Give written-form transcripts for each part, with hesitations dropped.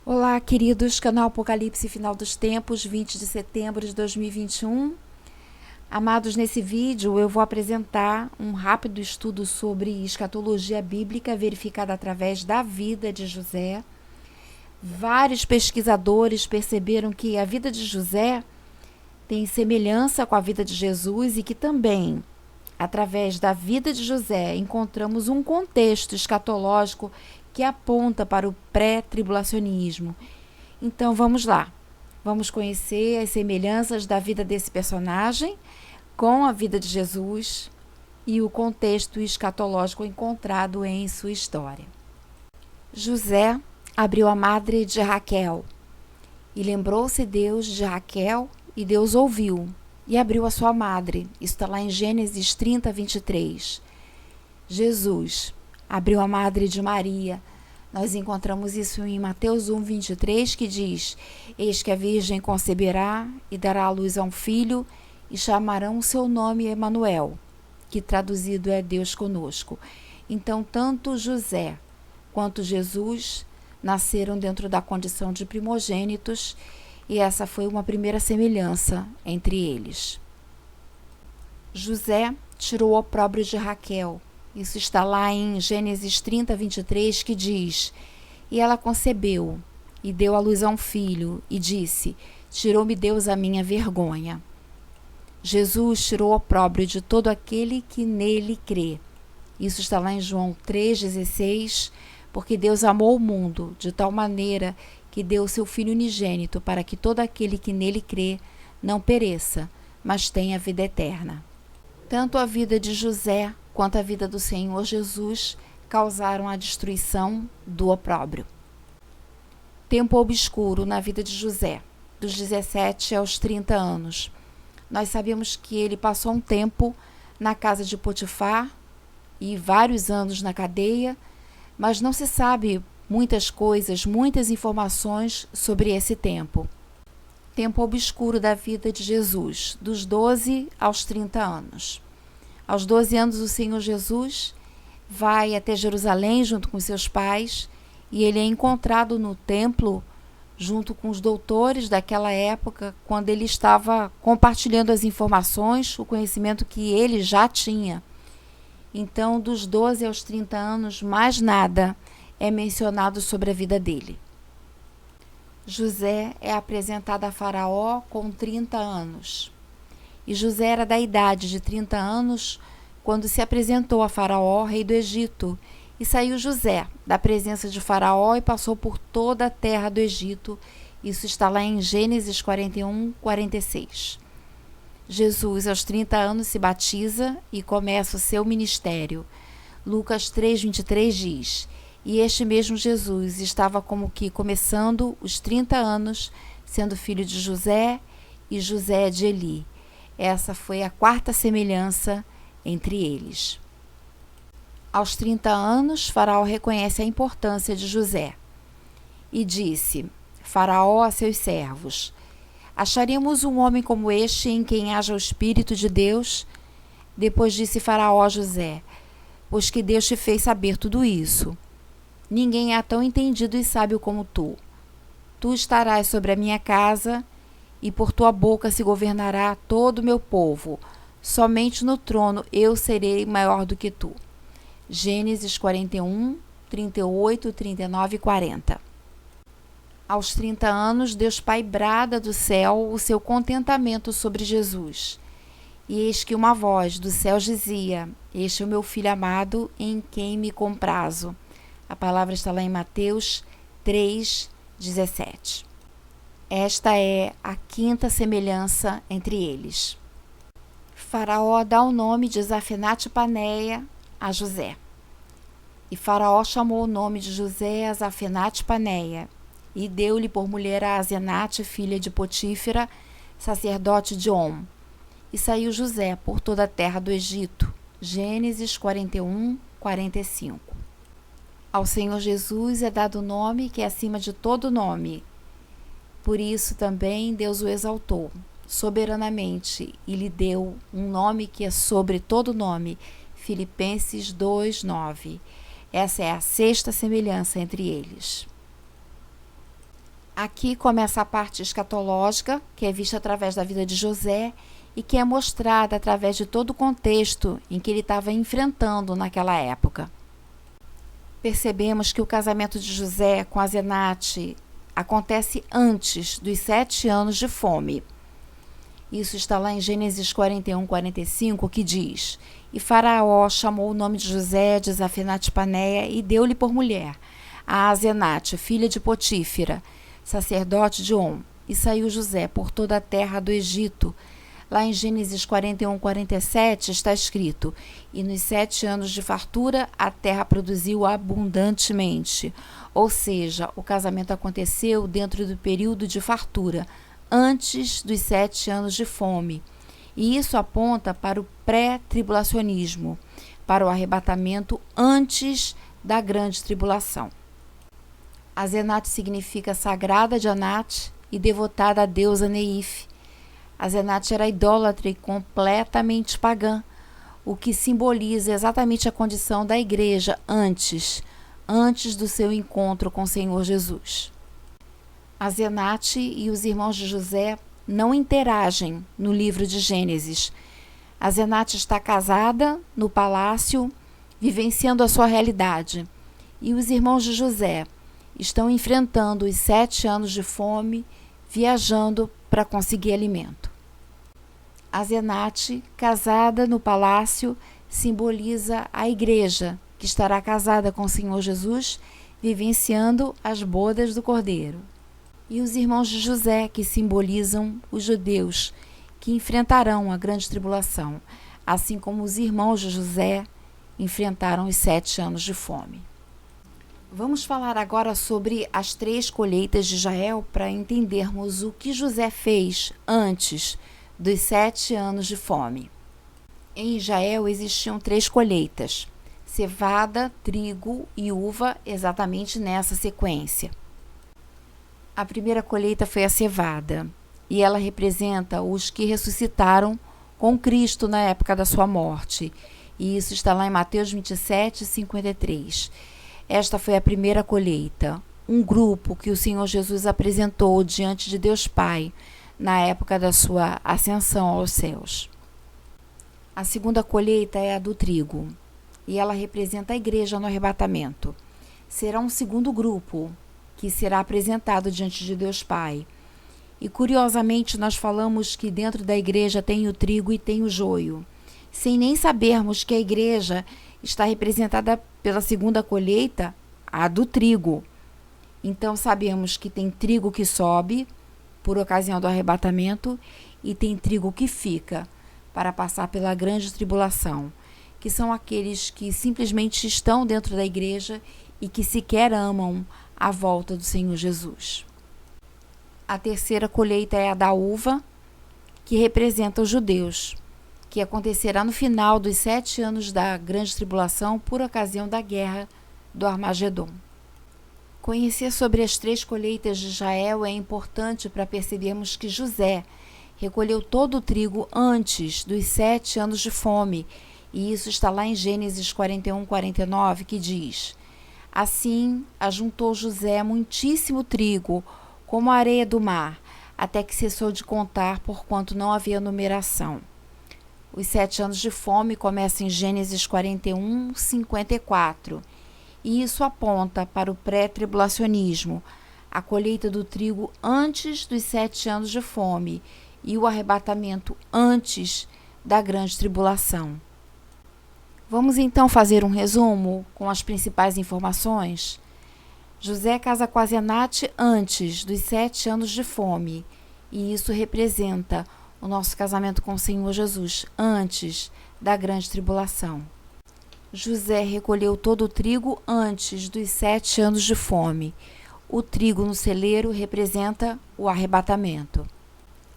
Olá, queridos, canal Apocalipse Final dos Tempos, 20 de setembro de 2021. Amados, nesse vídeo eu vou apresentar um rápido estudo sobre escatologia bíblica verificada através da vida de José. Vários pesquisadores perceberam que a vida de José tem semelhança com a vida de Jesus e que também, através da vida de José, encontramos um contexto escatológico que aponta para o pré-tribulacionismo. Então vamos lá, vamos conhecer as semelhanças da vida desse personagem com a vida de Jesus e o contexto escatológico encontrado em sua história. José abriu a madre de Raquel e lembrou-se Deus de Raquel e Deus ouviu e abriu a sua madre. Isso está lá em Gênesis 30, 23. Jesus abriu a madre de Maria. Nós encontramos isso em Mateus 1, 23, que diz: Eis que a Virgem conceberá e dará à luz a um filho, e chamarão o seu nome Emanuel, que traduzido é Deus conosco. Então, tanto José quanto Jesus nasceram dentro da condição de primogênitos, e essa foi uma primeira semelhança entre eles. José tirou o opróbrio de Raquel. Isso está lá em Gênesis 30, 23, que diz: E ela concebeu, e deu à luz a um filho, e disse: Tirou-me Deus a minha vergonha. Jesus tirou o opróbrio de todo aquele que nele crê. Isso está lá em João 3,16, porque Deus amou o mundo de tal maneira que deu o seu Filho unigênito para que todo aquele que nele crê não pereça, mas tenha vida eterna. Tanto a vida de José quanto a vida do Senhor Jesus causaram a destruição do opróbrio. Tempo obscuro na vida de José, dos 17 aos 30 anos. Nós sabemos que ele passou um tempo na casa de Potifar e vários anos na cadeia, mas não se sabe muitas coisas, muitas informações sobre esse tempo. Tempo obscuro da vida de Jesus, dos 12 aos 30 anos. Aos 12 anos, o Senhor Jesus vai até Jerusalém junto com seus pais e ele é encontrado no templo junto com os doutores daquela época, quando ele estava compartilhando as informações, o conhecimento que ele já tinha. Então, dos 12 aos 30 anos, mais nada é mencionado sobre a vida dele. José é apresentado a Faraó com 30 anos. E José era da idade de 30 anos quando se apresentou a Faraó, rei do Egito. E saiu José da presença de Faraó e passou por toda a terra do Egito. Isso está lá em Gênesis 41, 46. Jesus, aos 30 anos, se batiza e começa o seu ministério. Lucas 3, 23 diz: E este mesmo Jesus estava como que começando os 30 anos, sendo filho de José e José de Eli. Essa foi a quarta semelhança entre eles. Aos 30 anos, Faraó reconhece a importância de José e disse: Faraó a seus servos: Acharemos um homem como este em quem haja o Espírito de Deus? Depois disse Faraó a José: Pois que Deus te fez saber tudo isso. Ninguém é tão entendido e sábio como tu. Tu estarás sobre a minha casa, e por tua boca se governará todo o meu povo. Somente no trono eu serei maior do que tu. Gênesis 41, 38, 39 e 40. Aos 30 anos, Deus Pai brada do céu o seu contentamento sobre Jesus. E eis que uma voz do céu dizia: Este é o meu filho amado, em quem me comprazo. A palavra está lá em Mateus 3, 17. Esta é a quinta semelhança entre eles. Faraó dá o nome de Zafenate-Paneia a José. E Faraó chamou o nome de José a Zafenate-Paneia, e deu-lhe por mulher a Asenate, filha de Potífera, sacerdote de On. E saiu José por toda a terra do Egito. Gênesis 41, 45. Ao Senhor Jesus é dado o nome que é acima de todo nome. Por isso também Deus o exaltou soberanamente e lhe deu um nome que é sobre todo nome. Filipenses 2:9. Essa é a sexta semelhança entre eles. Aqui começa a parte escatológica, que é vista através da vida de José e que é mostrada através de todo o contexto em que ele estava enfrentando naquela época. Percebemos que o casamento de José com Asenate acontece antes dos 7 anos de fome. Isso está lá em Gênesis 41, 45, que diz: E Faraó chamou o nome de José de Zafenate-Paneia e deu-lhe por mulher a Asenate, filha de Potífera, sacerdote de On. E saiu José por toda a terra do Egito. Lá em Gênesis 41, 47 está escrito: E nos 7 anos de fartura a terra produziu abundantemente. Ou seja, o casamento aconteceu dentro do período de fartura, antes dos 7 anos de fome. E isso aponta para o pré-tribulacionismo, para o arrebatamento antes da grande tribulação. Asenate significa sagrada de Anat e devotada à deusa Neif. Asenate era idólatra e completamente pagã, o que simboliza exatamente a condição da igreja antes do seu encontro com o Senhor Jesus. Asenate e os irmãos de José não interagem no livro de Gênesis. Asenate está casada no palácio, vivenciando a sua realidade, e os irmãos de José estão enfrentando os 7 anos de fome, viajando para conseguir alimento. Asenate, casada no palácio, simboliza a igreja, que estará casada com o Senhor Jesus, vivenciando as bodas do Cordeiro. E os irmãos de José, que simbolizam os judeus, que enfrentarão a grande tribulação, assim como os irmãos de José enfrentaram os 7 anos de fome. Vamos falar agora sobre as 3 colheitas de Israel para entendermos o que José fez antes dos 7 anos de fome. Em Israel existiam 3 colheitas: cevada, trigo e uva, exatamente nessa sequência. A primeira colheita foi a cevada, e ela representa os que ressuscitaram com Cristo na época da sua morte. E isso está lá em Mateus 27, 53. Esta foi a primeira colheita, um grupo que o Senhor Jesus apresentou diante de Deus Pai na época da sua ascensão aos céus. A segunda colheita é a do trigo, e ela representa a igreja no arrebatamento. Será um segundo grupo que será apresentado diante de Deus Pai. E curiosamente nós falamos que dentro da igreja tem o trigo e tem o joio, sem nem sabermos que a igreja está representada pela segunda colheita, a do trigo. Então sabemos que tem trigo que sobe por ocasião do arrebatamento e tem trigo que fica para passar pela grande tribulação, que são aqueles que simplesmente estão dentro da igreja e que sequer amam a volta do Senhor Jesus. A terceira colheita é a da uva, que representa os judeus, que acontecerá no final dos 7 anos da grande tribulação por ocasião da guerra do Armagedon. Conhecer sobre as 3 colheitas de Israel é importante para percebermos que José recolheu todo o trigo antes dos 7 anos de fome, e isso está lá em Gênesis 41, 49, que diz: Assim ajuntou José muitíssimo trigo, como a areia do mar, até que cessou de contar, porquanto não havia numeração. Os 7 anos de fome começam em Gênesis 41, 54, e isso aponta para o pré-tribulacionismo, a colheita do trigo antes dos 7 anos de fome e o arrebatamento antes da grande tribulação. Vamos então fazer um resumo com as principais informações. José casa com Asenate antes dos 7 anos de fome, e isso representa o nosso casamento com o Senhor Jesus antes da grande tribulação. José recolheu todo o trigo antes dos 7 anos de fome. O trigo no celeiro representa o arrebatamento.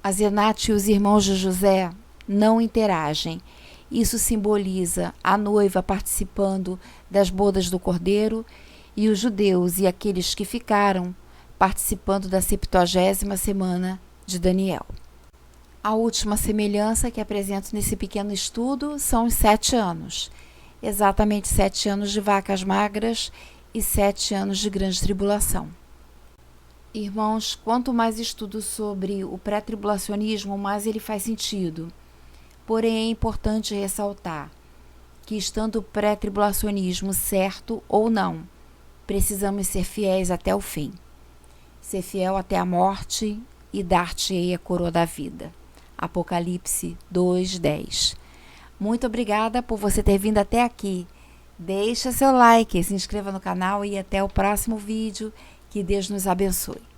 Asenate e os irmãos de José não interagem. Isso simboliza a noiva participando das bodas do Cordeiro e os judeus e aqueles que ficaram participando da 70ª semana de Daniel. A última semelhança que apresento nesse pequeno estudo são os 7 anos. Exatamente 7 anos de vacas magras e 7 anos de grande tribulação. Irmãos, quanto mais estudo sobre o pré-tribulacionismo, mais ele faz sentido. Porém, é importante ressaltar que, estando o pré-tribulacionismo certo ou não, precisamos ser fiéis até o fim. Ser fiel até a morte e dar-te-ei a coroa da vida. Apocalipse 2:10. Muito obrigada por você ter vindo até aqui. Deixa seu like, se inscreva no canal e até o próximo vídeo. Que Deus nos abençoe.